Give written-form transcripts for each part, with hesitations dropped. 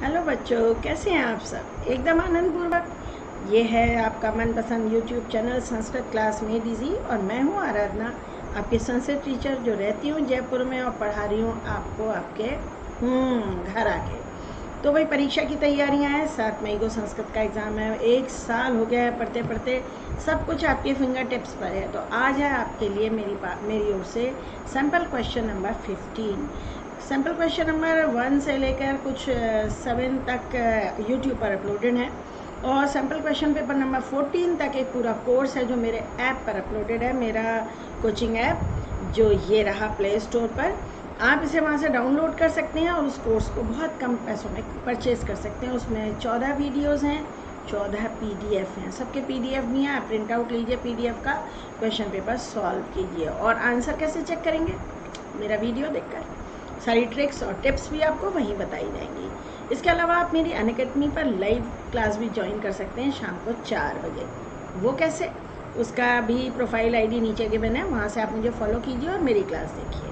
Hello बच्चों, कैसे हैं आप सब? एकदम आनंदपूर्वक। ये है आपका मनपसंद यूट्यूब चैनल संस्कृत क्लास में डीजी और मैं हूँ आराधना, आपकी संस्कृत टीचर जो रहती हूँ जयपुर में और पढ़ा रही हूँ आपको आपके घर आके। तो भाई परीक्षा की तैयारियां हैं, 7 मई को संस्कृत का एग्ज़ाम है। 1 साल हो गया है पढ़ते पढ़ते, सब कुछ आपके फिंगर टिप्स पर है। तो आज है आपके लिए मेरी ओर से sample question number 15। Sample question number 1 से लेकर कुछ 7 तक यूट्यूब पर अपलोडेड है और सैम्पल क्वेश्चन पेपर नंबर 14 तक एक पूरा कोर्स है जो मेरे ऐप पर अपलोडेड है, मेरा कोचिंग ऐप जो ये रहा प्ले स्टोर पर। आप इसे वहाँ से डाउनलोड कर सकते हैं और उस कोर्स को बहुत कम पैसों में परचेज़ कर सकते हैं। उसमें 14 वीडियोज़ हैं, 14 PDF हैं, सबके PDF भी हैं। आप प्रिंट आउट लीजिए PDF का, क्वेश्चन पेपर सॉल्व कीजिए। और आंसर कैसे चेक करेंगे? मेरा वीडियो देखकर। सारी ट्रिक्स और टिप्स भी आपको वहीं बताई जाएंगी। इसके अलावा आप मेरी अनअकैडमी पर लाइव क्लास भी ज्वाइन कर सकते हैं शाम को 4 बजे। वो कैसे? उसका भी प्रोफाइल ID नीचे गिवन है, वहाँ से आप मुझे फॉलो कीजिए और मेरी क्लास देखिए।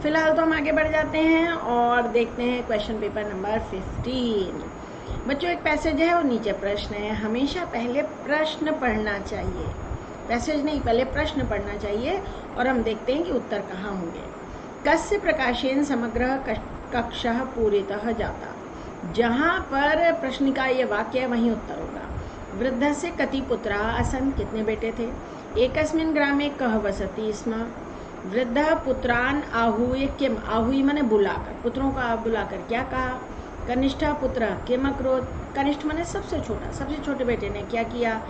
फिलहाल तो हम आगे बढ़ जाते हैं और देखते हैं क्वेश्चन पेपर नंबर 15। बच्चों, एक पैसेज है और नीचे प्रश्न है। हमेशा पहले प्रश्न पढ़ना चाहिए, पैसेज नहीं, पहले प्रश्न पढ़ना चाहिए और हम देखते हैं कि उत्तर कहाँ होंगे। कस्य प्रकाशेन समग्र कक्षः पूरितः जाता। जहाँ पर प्रश्न का ये वाक्य है वहीं उत्तर होगा। वृद्धस्य कति पुत्राः आसन्, कितने बेटे थे? एकस्मिन् ग्रामे कः वसति स्म। वृद्धः पुत्रान् आहूय किम, आहूय माने बुलाकर, पुत्रों का बुलाकर क्या कहा? कनिष्ठः पुत्रः किम अकरोत्, कनिष्ठ माने सबसे छोटा, सबसे छोटे बेटे ने क्या किया?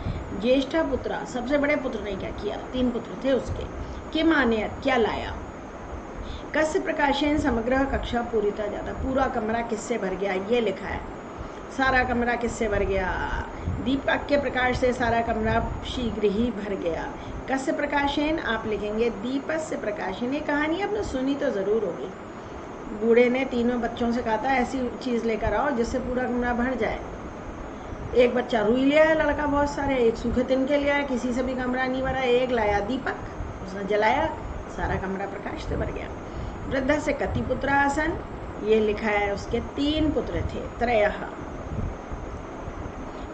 ज्येष्ठः पुत्रः, सबसे बड़े पुत्र ने क्या किया? 3 पुत्र थे उसके। किम आनयत्, क्या लाया? कस्य प्रकाशेन समग्र कक्षा पूरिता जाता, पूरा कमरा किससे भर गया? ये लिखा है, सारा कमरा किससे भर गया? दीपक के प्रकाश से सारा कमरा शीघ्र ही भर गया। कस्य प्रकाशेन आप लिखेंगे दीपस्य प्रकाशेन। ये कहानी आपने सुनी तो ज़रूर होगी। बूढ़े ने तीनों बच्चों से कहा था ऐसी चीज़ लेकर आओ जिससे पूरा कमरा भर जाए। एक बच्चा रुई ले आया, लड़का बहुत सारे, एक सूखे तिनके ले आया, किसी से भी कमरा नहीं भरा। एक लाया दीपक, उसने जलाया, सारा कमरा प्रकाश से भर गया। वृद्ध से कति पुत्र आसन, ये लिखा है उसके 3 पुत्र थे, त्रयः।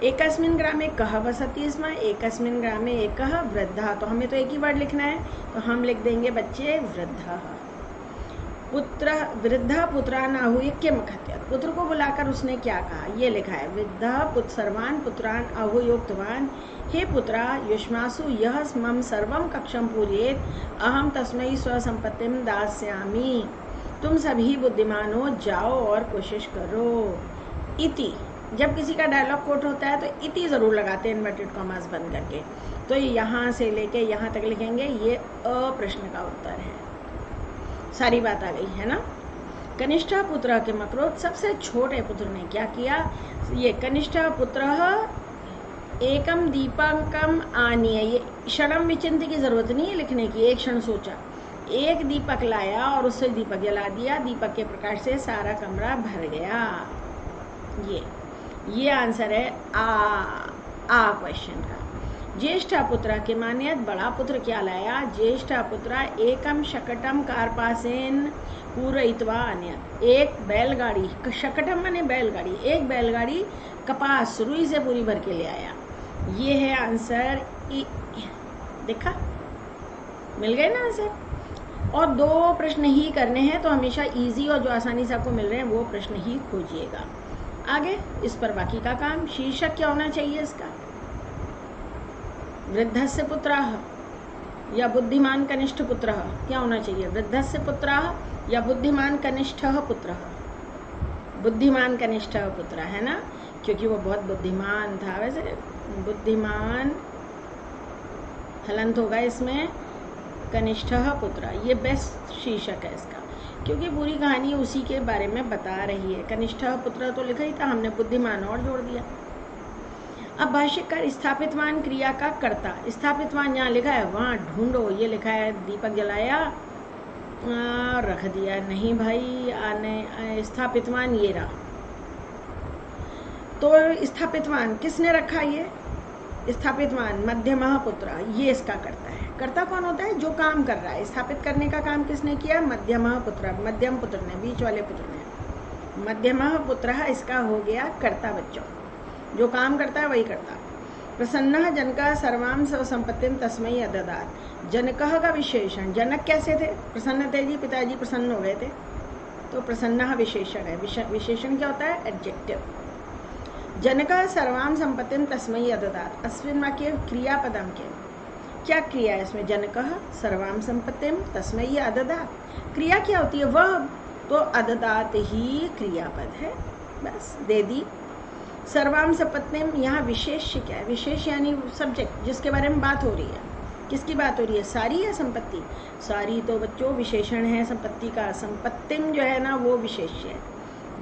एकस्मिन् ग्रामे कः वसति स्म, एकस्मिन् ग्रामे एकः वृद्धः। तो हमें तो एक ही वर्ड लिखना है, तो हम लिख देंगे बच्चे वृद्धः। पुत्र वृद्धः पुत्रान् आहूय किम अकथयत्, पुत्र को बुलाकर उसने क्या कहा? ये लिखा है वृद्धः सर्वान् पुत्रान् आहूय उक्तवान् हे पुत्रा युष्मासु यः मम सर्वं कक्षं पूरयेत् अहं तस्मै स्वसंपत्तिं दास्यामि। तुम सभी बुद्धिमान हो, जाओ और कोशिश करो। इति, जब किसी का डायलॉग कोट होता है तो इति ज़रूर लगाते हैं इन्वर्टेड कॉमास बंद करके। तो यहाँ से लेके यहाँ तक लिखेंगे, ये प्रश्न का उत्तर है। सारी बात आ गई है ना? कनिष्ठ पुत्र के मकरोत, सबसे छोटे पुत्र ने क्या किया? ये कनिष्ठ पुत्र एकम दीपकम आनीय, ये क्षणम विचिंत की जरूरत नहीं है लिखने की। एक क्षण सोचा, एक दीपक लाया और उससे दीपक जला दिया, दीपक के प्रकाश से सारा कमरा भर गया। ये आंसर है आ क्वेश्चन का। ज्येष्ठ पुत्र के मान्यत, बड़ा पुत्र क्या लाया? ज्येष्ठ पुत्र एकम शकटम कार्पासेन पूरयित्वा अन्यत, एक बैलगाड़ी, शकटम माने बैलगाड़ी, एक बैलगाड़ी कपास रुई से पूरी भर के ले आया। ये है आंसर। देखा, मिल गए ना आंसर? और 2 प्रश्न ही करने हैं, तो हमेशा इजी और जो आसानी से आपको मिल रहे हैं वो प्रश्न ही खोजिएगा। आगे इस पर बाकी का काम। शीर्षक क्या होना चाहिए इसका? वृद्धस्य पुत्रः या बुद्धिमान कनिष्ठ पुत्रः, क्या होना चाहिए? वृद्धस्य पुत्रः या बुद्धिमान कनिष्ठः पुत्रः? बुद्धिमान कनिष्ठः पुत्र है ना, क्योंकि वो बहुत बुद्धिमान था। वैसे बुद्धिमान हलंत होगा इसमें, कनिष्ठः पुत्र, ये बेस्ट शीर्षक है इसका, क्योंकि पूरी कहानी उसी के बारे में बता रही है। कनिष्ठः पुत्र तो लिखा ही था, हमने बुद्धिमान और जोड़ दिया। अब भाष्यकार स्थापितवान क्रिया का कर्ता, स्थापितवान यहाँ लिखा है, वहाँ ढूंढो। ये लिखा है दीपक जलाया, रख दिया, नहीं भाई, आने स्थापितवान ये रहा। तो स्थापितवान किसने रखा? ये स्थापितवान मध्यमः पुत्र, ये इसका कर्ता है। कर्ता कौन होता है? जो काम कर रहा है। स्थापित करने का काम किसने किया? मध्यमः पुत्र, मध्यम पुत्र ने, बीच वाले पुत्र ने। मध्यमः पुत्रः इसका हो गया कर्ता, बच्चों जो काम करता है वही करता। प्रसन्नः जनकः सर्वां संपत्तिं तस्मै अददात्। जनकः का विशेषण, जनक कैसे थे? प्रसन्न थे जी, पिताजी प्रसन्न हो गए थे, तो प्रसन्नः विशेषण है। विशेषण क्या होता है? एडजेक्टिव। जनकः सर्वां संपत्तिं तस्मै अददात्। अस्मिन् वाक्ये क्रियापदम के क्या क्रिया है इसमें? जनकः सर्वां संपत्तिं तस्मै अददात्। क्रिया क्या होती है? वह, तो अददात ही क्रियापद है, बस दे दी। सर्वां संपत्तिं, यहाँ विशेष्य क्या है? विशेष यानी सब्जेक्ट जिसके बारे में बात हो रही है। किसकी बात हो रही है? सारी या संपत्ति? सारी तो बच्चों विशेषण है संपत्ति का। संपत्तिम जो है ना वो विशेष्य है,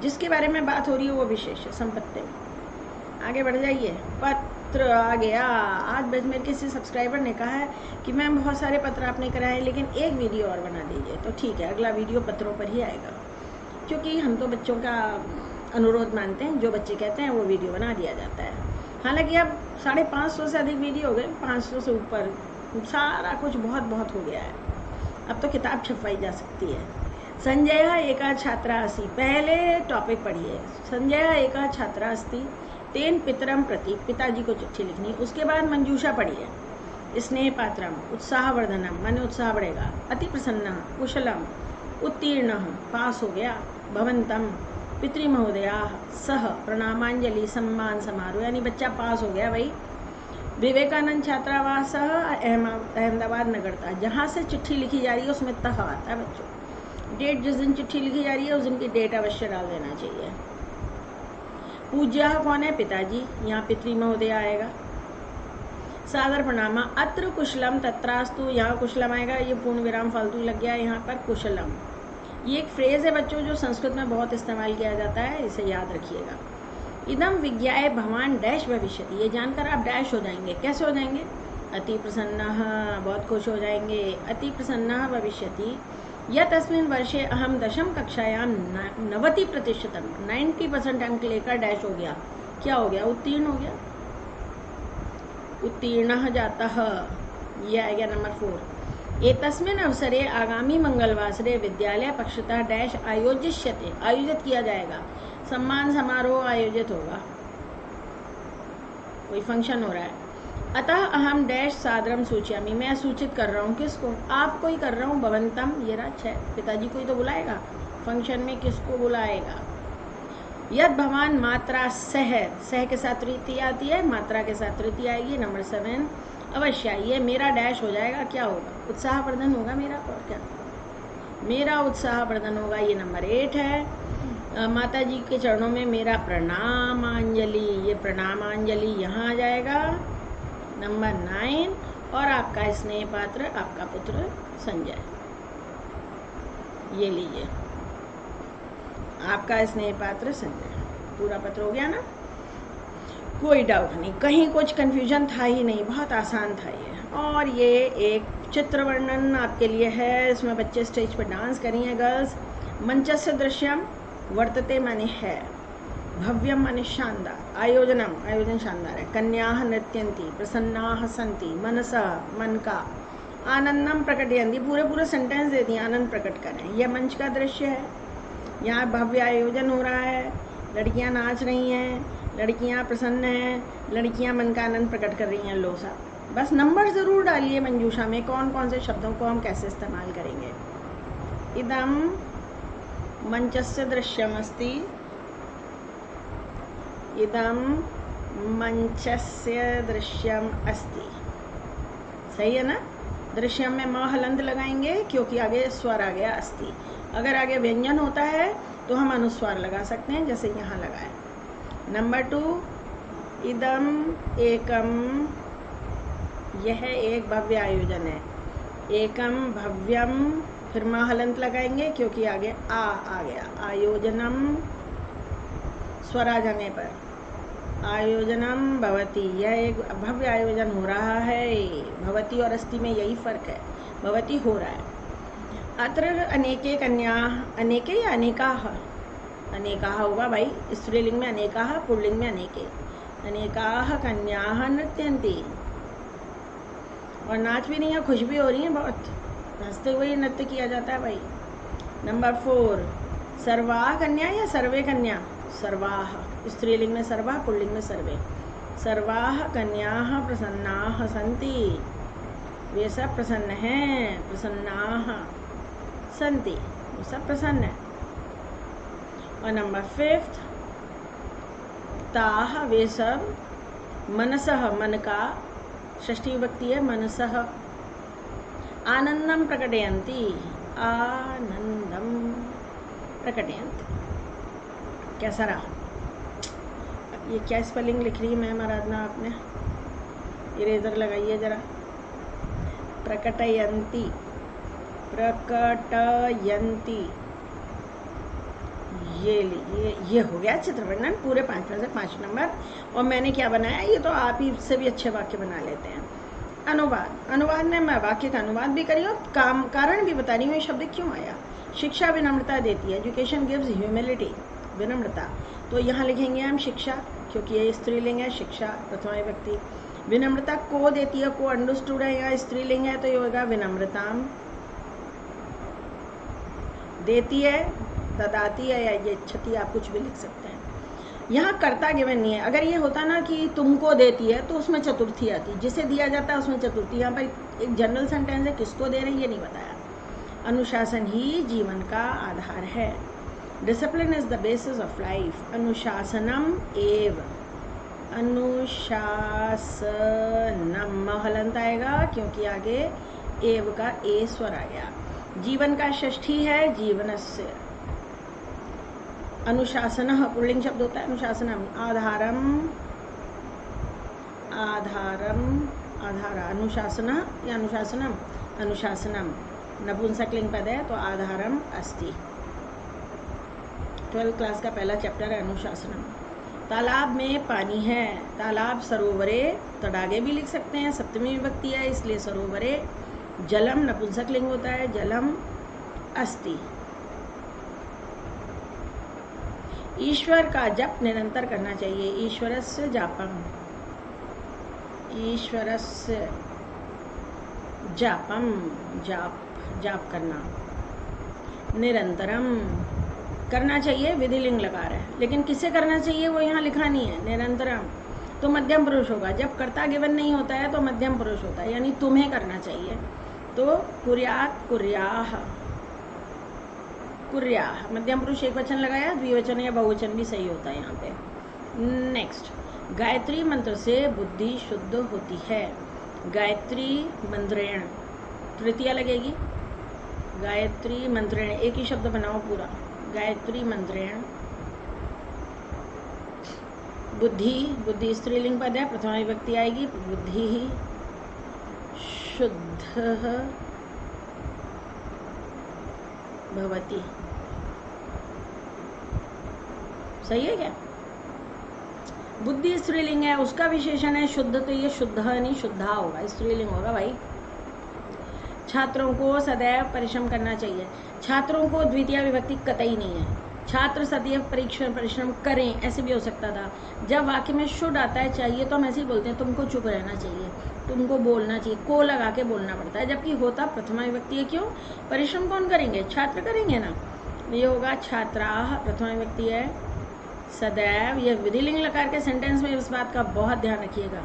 जिसके बारे में बात हो रही है वो विशेष्य संपत्तिम। आगे बढ़ जाइए। पत्र आ गया। आज मेरे किसी सब्सक्राइबर ने कहा है कि मैम बहुत सारे पत्र आपने कराए लेकिन एक वीडियो और बना दीजिए, तो ठीक है, अगला वीडियो पत्रों पर ही आएगा, क्योंकि हम तो बच्चों का अनुरोध मानते हैं, जो बच्चे कहते हैं वो वीडियो बना दिया जाता है। हालांकि अब 550 से अधिक वीडियो हो गए, 500 से ऊपर, सारा कुछ बहुत बहुत हो गया है। अब तो किताब छपवाई जा सकती है। संजय एका छात्रा अस्ति, पहले टॉपिक पढ़िए। संजय एका छात्रा अस्ति तेन पितरम प्रति, पिताजी को चिट्ठी लिखनी। उसके बाद मंजूषा पढ़िए। स्नेह पात्रम उत्साहवर्धनम, मन उत्साह बढ़ेगा। अति प्रसन्न कुशलम उत्तीर्ण, पास हो गया। भवंतम पितृमहोदया सह प्रणामांजलि सम्मान समारोह, यानी बच्चा पास हो गया भाई। विवेकानंद छात्रावास अहमदाबाद नगर था, जहाँ से चिट्ठी लिखी जा रही है उसमें तह आता है बच्चों। डेट जिस दिन चिट्ठी लिखी जा रही है उस दिन की डेट अवश्य डाल देना चाहिए। पूज्य कौन है? पिताजी, यहाँ पितृ महोदय आएगा। सादर प्रणामा अत्र कुशलम तत्रास्तु, यहाँ कुशलम आएगा, ये पूर्ण विराम फालतू लग गया यहाँ पर। कुशलम ये एक फ्रेज है बच्चों जो संस्कृत में बहुत इस्तेमाल किया जाता है, इसे याद रखिएगा। इदम विज्ञाय भगवान डैश भविष्यति, ये जानकर आप डैश हो जाएंगे। कैसे हो जाएंगे? अति प्रसन्नः, बहुत खुश हो जाएंगे। अति प्रसन्नः भविष्यति यत् तस्मिन् वर्षे अहम 10वीं कक्षायां 90%, 90% अंक लेकर डैश हो गया। क्या हो गया? उत्तीर्ण हो गया। उत्तीर्णः जातः, ये आ गया नंबर 4। एतस्मिन् अवसरे आगामी मंगलवासरे विद्यालय पक्षतः डैश आयोजिष्यते, आयोजित किया जाएगा। सम्मान समारोह आयोजित होगा, कोई फंक्शन हो रहा है। अतः अहम डैश सादरम सूचयामि, मैं सूचित कर रहा हूँ। किसको? आपको ही कर रहा हूँ। भवंतम, ये रहा 6, पिताजी को ही तो बुलाएगा फंक्शन में। किसको बुलाएगा? यद भगवान मात्रा सह, सह के साथ तृतीया आती है, मात्रा के साथ तृतीया आएगी। नंबर 7 अवश्य, ये मेरा डैश हो जाएगा। क्या होगा? उत्साहवर्धन होगा मेरा, और क्या? मेरा उत्साहवर्धन होगा। ये नंबर 8 है। माता जी के चरणों में मेरा प्रणामांजलि, ये प्रणामांजलि यहाँ आ जाएगा। नंबर 9 और आपका स्नेह पात्र, आपका पुत्र संजय, ये लीजिए, आपका स्नेह पात्र संजय। पूरा पत्र हो गया ना? कोई डाउट नहीं, कहीं कुछ कंफ्यूजन था ही नहीं, बहुत आसान था ये। और ये एक चित्र वर्णन आपके लिए है, इसमें बच्चे स्टेज पर डांस करी हैं गर्ल्स। मंचस्य दृश्यम वर्तते माने है, भव्यम माने शानदार, आयोजनम आयोजन शानदार है। कन्याः नृत्यन्ति, प्रसन्नाः सन्ति, मनसा मन का, आनंदम प्रकटयन्ति, पूरे सेंटेंस दे दिए, आनंद प्रकट करें। यह मंच का दृश्य है, यहाँ भव्य आयोजन हो रहा है, लड़कियाँ नाच रही हैं, लड़कियाँ प्रसन्न हैं, लड़कियाँ मन का आनंद प्रकट कर रही हैं। लो साहब, बस नंबर ज़रूर डालिए मंजूषा में, कौन कौन से शब्दों को हम कैसे इस्तेमाल करेंगे। इदम मंचस्य दृश्यम अस्ति, इदम मंचस्य दृश्यम अस्ति, सही है ना? दृश्यम में म हलंत लगाएंगे क्योंकि आगे स्वर आ गया अस्ति। अगर आगे व्यंजन होता है तो हम अनुस्वार लगा सकते हैं, जैसे यहाँ लगाए। नंबर 2 इदम एकम, यह एक भव्य आयोजन है। एकम भव्यम, फिर म हलंत लगाएंगे क्योंकि आगे आ गया। आयोजनम स्वर आ जाने पर आयोजनम भवती, यह एक भव्य आयोजन हो रहा है। भवती और अस्ति में यही फर्क है, भवती हो रहा है। अत्र अनेके कन्या, अनेके या अनेकाः? अनेकाः होगा भाई, स्त्रीलिंग में अनेकाः, पुल्लिंग में अनेके। अनेकाः कन्याः नृत्यन्ति, और नाच भी नहीं है, खुश भी हो रही हैं, बहुत हंसते हुए नृत्य किया जाता है भाई। नंबर 4 सर्वाः कन्या या सर्वे कन्या? सर्वाः, स्त्रीलिंग में सर्वा, पुल्लिंग में सर्वे। सर्वाः कन्याः प्रसन्नाः सन्ति, वे सब प्रसन्न हैं। प्रसन्नाः सन्ति, वो सब प्रसन्न है। और नंबर 5, ताः वे सब, मनसः मन का, षष्ठी विभक्ति है मनसः, आनंदम प्रकटयन्ति, आनंदम प्रकटयन्ति। कैसा रहा? ये क्या स्पेलिंग लिख रही है मैम आराधना आपने? इरेजर लगाइए जरा। प्रकटयन्ति, प्रकटयन्ति, ये हो गया चित्रवर्णन पूरे 5 में से 5 नंबर। और मैंने क्या बनाया, ये तो आप ही से भी अच्छे वाक्य बना लेते हैं। अनुवाद, अनुवाद में मैं वाक्य का अनुवाद भी करी और कारण भी बता रही हूँ ये शब्द क्यों आया। शिक्षा विनम्रता देती है, एजुकेशन गिव्स ह्यूमिलिटी, विनम्रता। तो यहाँ लिखेंगे हम शिक्षा, क्योंकि ये स्त्रीलिंग है, शिक्षा प्रथमा विभक्ति। विनम्रता को देती है, को अंडरस्टूड है, या स्त्रीलिंग है तो ये होगा विनम्रताम। देती है, ददाती है, या ये इच्छति, आप कुछ भी लिख सकते हैं। यहाँ कर्ता गिवन नहीं है। अगर ये होता ना कि तुमको देती है तो उसमें चतुर्थी आती, जिसे दिया जाता है उसमें चतुर्थी। यहाँ पर एक जनरल सेंटेंस है, किसको दे रहे हैं ये नहीं बताया। अनुशासन ही जीवन का आधार है। Discipline is the basis of life. अनुशासनम एव, अनुशासनम हलंत आएगा क्योंकि आगे एव का ए स्वर आ गया। जीवन का षष्ठी है जीवनस्य। अनुशासन पुल्लिंग शब्द होता है। अनुशासनम, आधारम, आधारम, आधारा, अनुशासन या अनुशासनम, अनुशासनम नपुंसकलिंग पद है तो आधारम अस्ति। 12th क्लास का पहला चैप्टर है अनुशासनम। तालाब में पानी है, तालाब सरोवरे, तडागे भी लिख सकते हैं, सप्तमी विभक्ति है इसलिए सरोवरे। जलम नपुंसकलिंग होता है, जलम अस्ति। ईश्वर का जप निरंतर करना चाहिए। ईश्वरस्य जापम, ईश्वरस्य जापम, जाप, जाप करना। निरंतरम करना चाहिए, विधिलिंग लगा रहा है, लेकिन किसे करना चाहिए वो यहाँ लिखा नहीं है। निरंतरम तो मध्यम पुरुष होगा, जब कर्ता गिवन नहीं होता है तो मध्यम पुरुष होता है, यानी तुम्हें करना चाहिए। तो कुर्यात, कुर्याह, कुर्याह मध्यम पुरुष एक वचन लगाया, द्विवचन या बहुवचन भी सही होता है यहाँ पे। नेक्स्ट, गायत्री मंत्र से बुद्धि शुद्ध होती है। गायत्री मंत्रेण, तृतीया लगेगी। गायत्री मंत्रेण, एक ही शब्द बनाओ पूरा। गायत्री मंत्रेण। बुद्धि, बुद्धि स्त्रीलिंग पद है, प्रथमा विभक्ति आएगी। बुद्धि ही शुद्ध भवति। सही है क्या? बुद्धि स्त्रीलिंग है, उसका विशेषण है शुद्ध, तो ये शुद्ध नहीं शुद्धा होगा, स्त्रीलिंग होगा भाई। छात्रों को सदैव परिश्रम करना चाहिए। छात्रों को द्वितीय विभक्ति कतई नहीं है। छात्र सदैव परिश्रम करें, ऐसे भी हो सकता था। जब वाक्य में शुड आता है चाहिए तो हम ऐसे ही बोलते हैं, तुमको चुप रहना चाहिए, तुमको बोलना चाहिए, को लगा के बोलना पड़ता है, जबकि होता प्रथमा विभक्ति है। क्यों? परिश्रम कौन करेंगे? छात्र करेंगे ना। ये होगा छात्राः, प्रथमा विभक्ति है। सदैव, यह विधिलिंग लकार के सेंटेंस में इस बात का बहुत ध्यान रखिएगा।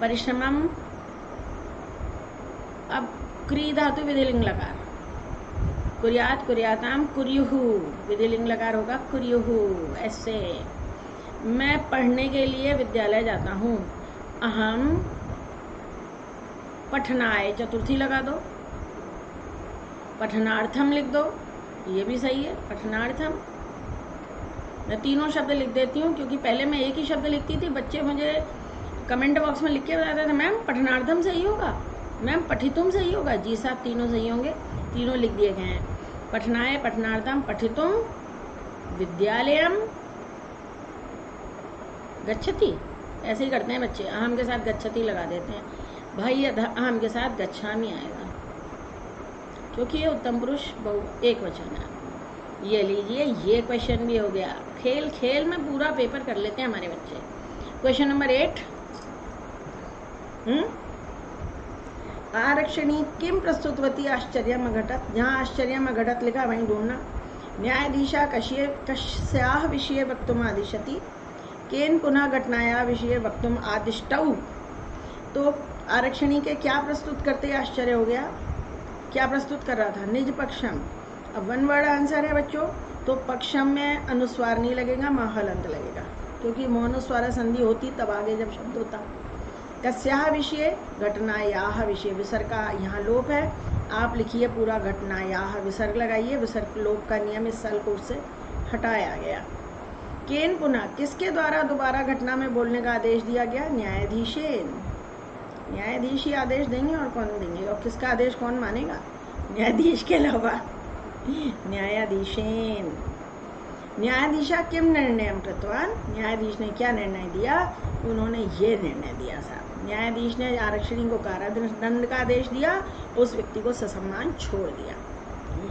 परिश्रमम, अब क्री धातु विधिलिंग लकार। कुर्यात, कुर्याताम, कुर्युहु विधिलिंग लकार होगा कुर्युहु। ऐसे मैं पढ़ने के लिए विद्यालय जाता हूँ। अहम पठनाय, चतुर्थी लगा दो। पठनार्थम लिख दो, ये भी सही है। पठनार्थम, मैं तीनों शब्द लिख देती हूँ क्योंकि पहले मैं एक ही शब्द लिखती थी। बच्चे मुझे कमेंट बॉक्स में लिख के बताते थे, मैम पठनार्थम सही होगा, मैम पठितुम सही होगा। जी साहब, तीनों सही होंगे, तीनों लिख दिए गए हैं। पठनाय, पठनार्थम, पठितुम, विद्यालयम, गच्छति। ऐसे ही करते हैं बच्चे, अहम के साथ गच्छति लगा देते हैं। भाई अहम के साथ गच्छामि आएगा क्योंकि ये उत्तम पुरुष बहु एक वचन है। ये लीजिए, ये क्वेश्चन भी हो गया। खेल खेल में पूरा पेपर कर लेते हैं हमारे बच्चे। क्वेश्चन नंबर 8, आरक्षणी किम प्रस्तुतवती आश्चर्यम अघटत। जहाँ आश्चर्यम अघटत लिखा वहीं ढूंढना। न्यायाधीशा कस्याः विषये वक्तुम् आदिशति, केन पुनः घटनायाः विषये वक्तुम् आदिष्टौ। तो आरक्षणी के क्या प्रस्तुत करते आश्चर्य हो गया, क्या प्रस्तुत कर रहा था? निज पक्षम। अब वन वर्ड आंसर है बच्चों, तो पक्षम में अनुस्वार नहीं लगेगा, महलंत लगेगा, क्योंकि मोनुस्वार संधि होती तब आगे जब शब्द होता। कस्याः विषय, घटनायाः विषय, विसर्ग का यहाँ लोप है, आप लिखिए पूरा घटनायाः, विसर्ग लगाइए, विसर्ग लोप का नियम इस साल कोर्स से हटाया गया। केन पुनः, किसके द्वारा दोबारा घटना में बोलने का आदेश दिया गया? न्यायाधीशेन। न्यायाधीश ही आदेश देंगे और कौन देंगे, और किसका आदेश कौन मानेगा? न्यायाधीश के अलावा न्यायाधीशेन। न्यायाधीशा किम निर्णयम कृतवान, न्यायाधीश ने क्या निर्णय दिया? उन्होंने ये निर्णय दिया साहब, न्यायाधीश ने आरक्षणी को कारादंड का आदेश दिया, उस व्यक्ति को ससम्मान छोड़ दिया।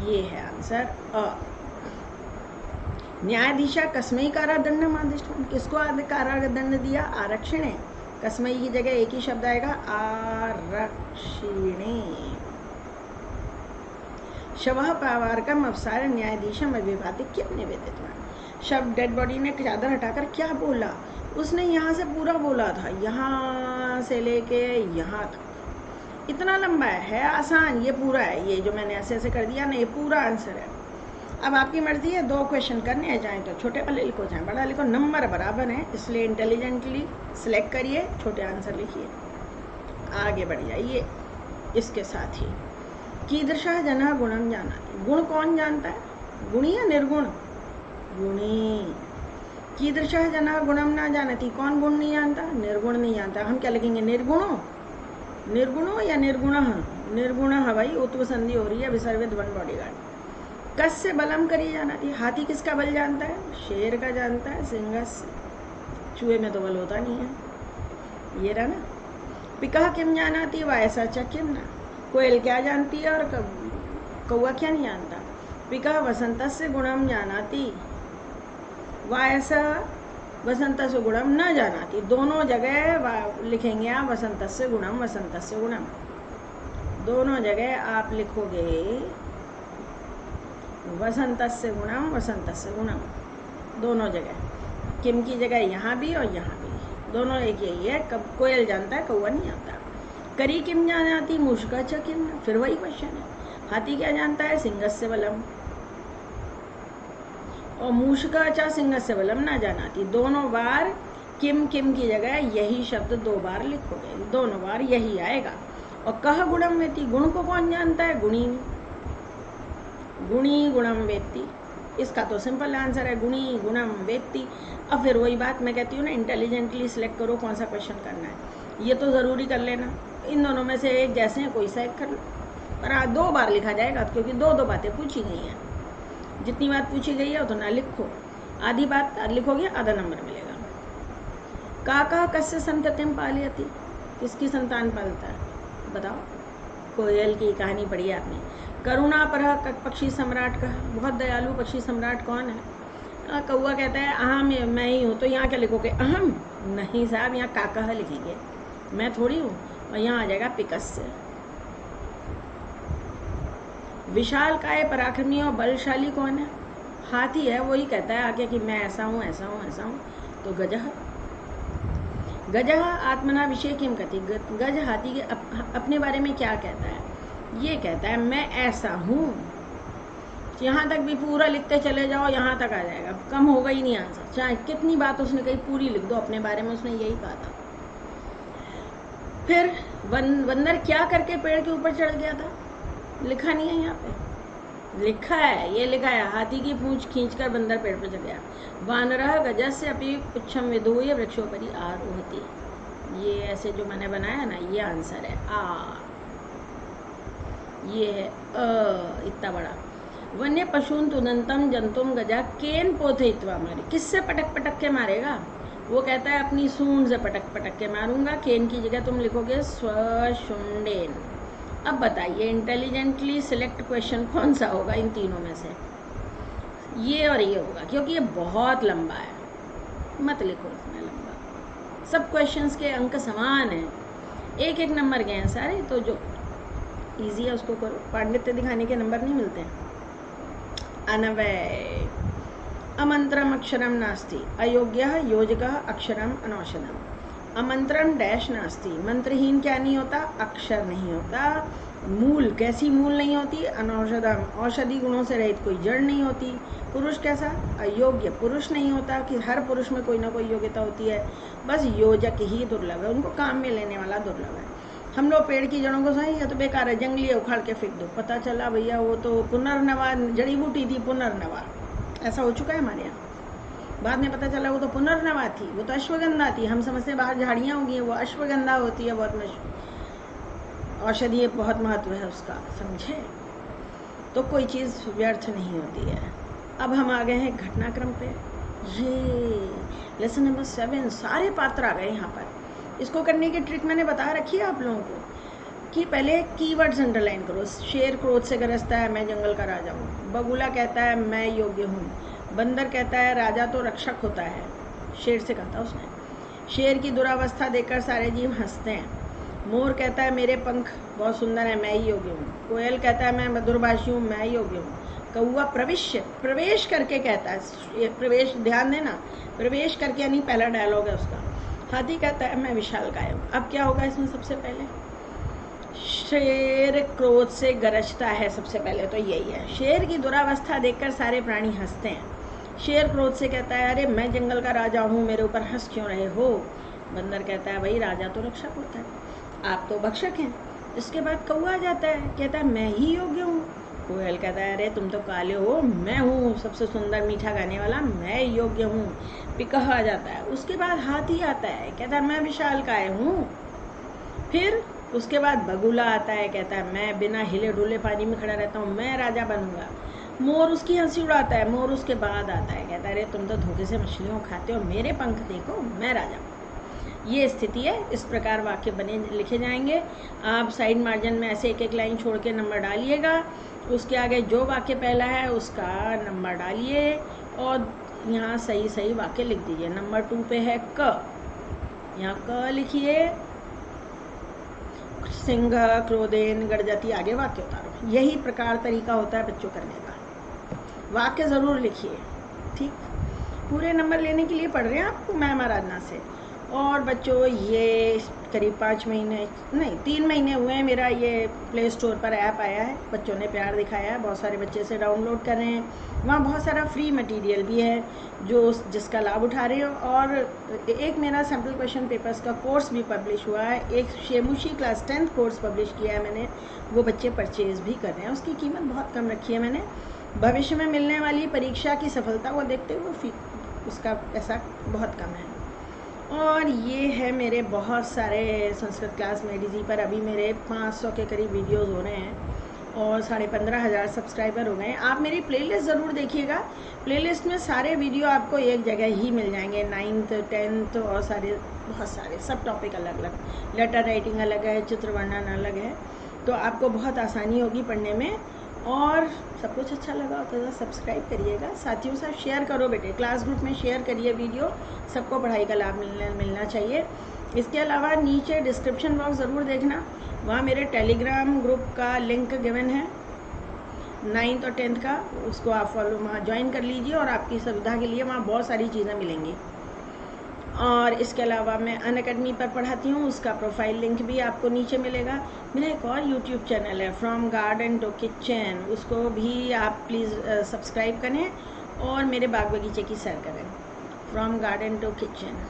ये है आंसर अ। न्यायाधीशा कस्मै कारादंडम आदिष्टवान, किसको कारादंड दिया? आरक्षणे। कस्मै की जगह एक ही शब्द आएगा, आरक्षिणे। शवः पावारकम अवसार न्यायाधीशम अभिभाति किम निवेदितवान, शव डेड बॉडी ने चादर हटाकर क्या बोला? उसने यहाँ से पूरा बोला था, यहाँ से लेके यहाँ तक, इतना लंबा है आसान, ये पूरा है, ये जो मैंने ऐसे ऐसे कर दिया ना, ये पूरा आंसर है। अब आपकी मर्जी है, 2 क्वेश्चन करने हैं, चाहे तो छोटे वाले लिखो चाहे बड़ा लिखो, नंबर बराबर है, इसलिए इंटेलिजेंटली सिलेक्ट करिए, छोटे आंसर लिखिए, आगे बढ़ जाइए। इसके साथ ही कीदृशः जनः गुणम जानाति, गुण कौन जानता है? गुणी या निर्गुण? गुणी। कीदृशः जनः गुणम ना जानाति, कौन गुण नहीं जानता? निर्गुण नहीं जानता। हम क्या लिखेंगे? निर्गुणो, निर्गुणो या निर्गुणः? निर्गुणः भाई, उत्व संधि हो रही है, विसर्ग विद वन बॉडीगार्ड। कस्य बलम करिए जानाति, हाथी किसका बल जानता है? शेर का जानता है, सिंहस्य, चूहे में तो बल होता नहीं है, ये रहा ना। पिकः किम जानाति वायसा च किम न, कोयल क्या जानती है और कौआ क्या नहीं जानता? पिकः वसंतस्य गुणम जानाति वायसा वसंतस्य गुणम न जानाति, दोनों जगह लिखेंगे आप वसंतस्य गुणम, वसंतस्य गुणम, दोनों जगह आप लिखोगे वसंतस्य गुणम, वसंतस्य गुणम, दोनों जगह, किम की जगह यहाँ भी और यहाँ भी, दोनों एक यही है। कब कोयल जानता है, कौआ नहीं जानता। करी किम जानाति मूषका च किम, फिर वही क्वेश्चन है, हाथी क्या जानता है? सिंहस्य बलम, और मूषका च सिंहस्य बलम ना जानाति, दोनों बार किम किम की जगह यही शब्द 2 बार लिखोगे, दोनों बार यही आएगा। और कह गुणम वेत्ति, गुण को कौन जानता है? गुणी। गुणी गुणम वेत्ति, इसका तो सिंपल आंसर है गुणी गुणम वेत्ति। अब फिर वही बात मैं कहती हूँ ना, इंटेलिजेंटली सिलेक्ट करो कौन सा क्वेश्चन करना है, ये तो ज़रूरी कर लेना, इन दोनों में से एक जैसे हैं कोई सा एक कर लो, पर 2 बार लिखा जाएगा, क्योंकि 2 बातें पूछी गई हैं, जितनी बात पूछी गई है उतना लिखो, आधी बात लिखोगे आधा नंबर मिलेगा। काका कस्य संततिम पालयति, किसकी संतान पालता है? बताओ। कोयल की कहानी पढ़ी आपने। करुणा पर पक्षी सम्राट का, बहुत दयालु पक्षी सम्राट कौन है? कौआ कहता है अहम मैं ही हूँ, तो यहाँ क्या लिखोगे? अहम नहीं साहब, यहाँ काका लिखेंगे, मैं थोड़ी हूँ, और यहाँ आ जाएगा पिकस्य। विशाल काय पराक्रमी और बलशाली कौन है? हाथी है, वही कहता है आगे कि मैं ऐसा हूँ ऐसा हूँ ऐसा हूँ, तो गजह। गजह आत्मना विषय किम कहती, गज हाथी के अपने बारे में क्या कहता है? ये कहता है मैं ऐसा हूँ। यहाँ तक भी पूरा लिखते चले जाओ, यहाँ तक आ जाएगा, कम होगा ही नहीं आंसर, चाहे कितनी बात उसने कही पूरी लिख दो अपने बारे में, उसने यही कहा था। फिर बंदर क्या करके पेड़ के ऊपर चढ़ गया था? लिखा नहीं है यहाँ पे, लिखा है, ये लिखा है, हाथी की पूंछ खींचकर बंदर पेड़ पर चढ़ गया। वानरः गजस्य अपि पुच्छम विधूय वृक्षोपरि आरोहति, ये ऐसे जो मैंने बनाया ना, ये आंसर है आ, ये है अ, इतना बड़ा। वन्य पशुन तुदंतम जंतुम गजा केन पोथयित्वा मारे, किससे पटक पटक के मारेगा? वो कहता है अपनी सूंड से पटक पटक के मारूंगा, केन की जगह तुम लिखोगे स्वशुंडेन। अब बताइए इंटेलिजेंटली सिलेक्ट क्वेश्चन कौन सा होगा इन तीनों में से? ये और ये होगा, क्योंकि ये बहुत लंबा है, मत लिखो इतना लंबा, सब क्वेश्चंस के अंक समान हैं, 1-1 नंबर गए हैं सारे, तो जो इजी है उसको करो, पांडित्य दिखाने के नंबर नहीं मिलते हैं। अनवय। अमंत्रम अक्षरम नास्ति, अयोग्यः योजकः अक्षरम अनौषधम। अमंत्रम डैश नास्ति, मंत्रहीन क्या नहीं होता, अक्षर नहीं होता। मूल, कैसी मूल नहीं होती, अनौषधम, औषधि गुणों से रहित, कोई जड़ नहीं होती। पुरुष कैसा, अयोग्य, पुरुष नहीं होता कि हर पुरुष में कोई ना कोई योग्यता होती है, बस योजक ही दुर्लभ है, उनको काम में लेने वाला दुर्लभ है। हम लोग पेड़ की जड़ों को सही, या तो बेकार है, जंगली है, उखाड़ के फेंक दो, पता चला भैया वो तो पुनर्नवा जड़ी बूटी थी, पुनर्नवा, ऐसा हो चुका है हमारे यहाँ। बाद में पता चला वो तो पुनर्नवा थी, वो तो अश्वगंधा थी। हम समझते बाहर झाड़ियाँ होगी, वो अश्वगंधा होती है, बहुत औषधि, बहुत महत्व है उसका, समझे। तो कोई चीज़ व्यर्थ नहीं होती है। अब हम आ गए हैं घटनाक्रम पे। ये लेसन नंबर 7, सारे पात्र आ गए यहाँ पर। इसको करने की ट्रिक मैंने बता रखी है आप लोगों को कि पहले कीवर्ड्स अंडरलाइन करो। शेर क्रोध से गरजता है, मैं जंगल का राजा हूँ। बगुला कहता है मैं योग्य हूँ। बंदर कहता है राजा तो रक्षक होता है, शेर से कहा था उसने। शेर की दुरावस्था देखकर सारे जीव हंसते हैं। मोर कहता है मेरे पंख बहुत सुंदर है, मैं ही योग्य हूँ। कोयल कहता है मैं मधुरभाषी हूँ, मैं योग्य हूँ। कौआ प्रवेश करके कहता है, प्रवेश ध्यान देना, प्रवेश करके यानी पहला डायलॉग है उसका। हाथी कहता है मैं विशालकाय हूँ। अब क्या होगा इसमें, सबसे पहले शेर क्रोध से गरजता है, सबसे पहले तो यही है। शेर की दुरावस्था देखकर सारे प्राणी हंसते हैं। शेर क्रोध से कहता है अरे मैं जंगल का राजा हूँ, मेरे ऊपर हंस क्यों रहे हो। बंदर कहता है भाई राजा तो रक्षक होता है, आप तो भक्षक हैं। इसके बाद कौआ जाता है, कहता है मैं ही योग्य हूँ। कोयल कहता है अरे तुम तो काले हो, मैं हूँ सबसे सुंदर मीठा गाने वाला, मैं योग्य हूँ। पिकह आ जाता है। उसके बाद हाथी आता है, कहता है मैं विशालकाय हूँ। फिर उसके बाद बगुला आता है, कहता है मैं बिना हिले डुले पानी में खड़ा रहता हूँ, मैं राजा बनूंगा। मोर उसकी हंसी उड़ाता है। मोर उसके बाद आता है, कहता है अरे तुम तो धोखे से मछलियों खाते हो, मेरे पंख देखो, मैं राजा हूँ। ये स्थिति है। इस प्रकार वाक्य बने लिखे जाएंगे। आप साइड मार्जिन में ऐसे एक एक लाइन छोड़ के नंबर डालिएगा। उसके आगे जो वाक्य पहला है उसका नंबर डालिए और यहाँ सही सही वाक्य लिख दीजिए। नंबर 2 पे है क, यहाँ क लिखिए। सिंह क्रोधेन गड़जती, आगे वाक्य उतारो। यही प्रकार तरीका होता है बच्चों करने का। वाक्य ज़रूर लिखिए, ठीक। पूरे नंबर लेने के लिए पढ़ रहे हैं आपको मैम आराधना से। और बच्चों ये करीब 5 महीने नहीं 3 महीने हुए हैं मेरा ये प्ले स्टोर पर ऐप आया है। बच्चों ने प्यार दिखाया है, बहुत सारे बच्चे से डाउनलोड कर रहे हैं। वहाँ बहुत सारा फ्री मटेरियल भी है जो जिसका लाभ उठा रहे हो। और एक मेरा सैम्पल क्वेश्चन पेपर्स का कोर्स भी पब्लिश हुआ है। एक शेमुशी क्लास 10th कोर्स पब्लिश किया है मैंने, वो बच्चे परचेज भी कर रहे हैं। उसकी कीमत बहुत कम रखी है मैंने। भविष्य में मिलने वाली परीक्षा की सफलता को देखते हुए उसका पैसा बहुत कम है। और ये है मेरे बहुत सारे संस्कृत क्लास में डीजी पर अभी मेरे 500 के करीब वीडियोस हो रहे हैं और 15,500 सब्सक्राइबर हो गए हैं। आप मेरी प्लेलिस्ट ज़रूर देखिएगा। प्लेलिस्ट में सारे वीडियो आपको एक जगह ही मिल जाएंगे। 9th 10th और बहुत सारे सब टॉपिक अलग अलग। लेटर राइटिंग अलग है, चित्र वर्णन अलग है, तो आपको बहुत आसानी होगी पढ़ने में। और सब कुछ अच्छा लगा तो सब्सक्राइब करिएगा। साथियों से शेयर करो बेटे, क्लास ग्रुप में शेयर करिए वीडियो, सबको पढ़ाई का लाभ मिलना चाहिए। इसके अलावा नीचे डिस्क्रिप्शन बॉक्स ज़रूर देखना, वहाँ मेरे टेलीग्राम ग्रुप का लिंक गिवन है 9th और 10th का, उसको आप फॉलो वहाँ ज्वाइन कर लीजिए और आपकी सुविधा के लिए वहाँ बहुत सारी चीज़ें मिलेंगी। और इसके अलावा मैं अनअकैडमी पर पढ़ाती हूँ, उसका प्रोफाइल लिंक भी आपको नीचे मिलेगा। मेरा एक और यूट्यूब चैनल है फ्रॉम गार्डन टू किचन, उसको भी आप प्लीज़ सब्सक्राइब करें और मेरे बाग बगीचे की सैर करें। फ्रॉम गार्डन टू किचन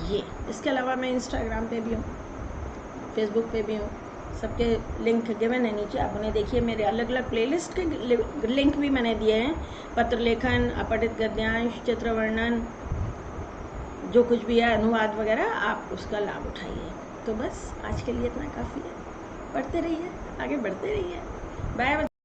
ये। इसके अलावा मैं इंस्टाग्राम पे भी हूँ, फेसबुक पे भी हूँ, सबके लिंक गिवन है नीचे, आप उन्हें देखिए। मेरे अलग अलग प्लेलिस्ट के लिंक भी मैंने दिए हैं। पत्र लेखन, अपठित गद्यांश, चित्र वर्णन, जो कुछ भी है, अनुवाद वगैरह, आप उसका लाभ उठाइए। तो बस आज के लिए इतना काफ़ी है। पढ़ते रहिए, आगे बढ़ते रहिए। बाय।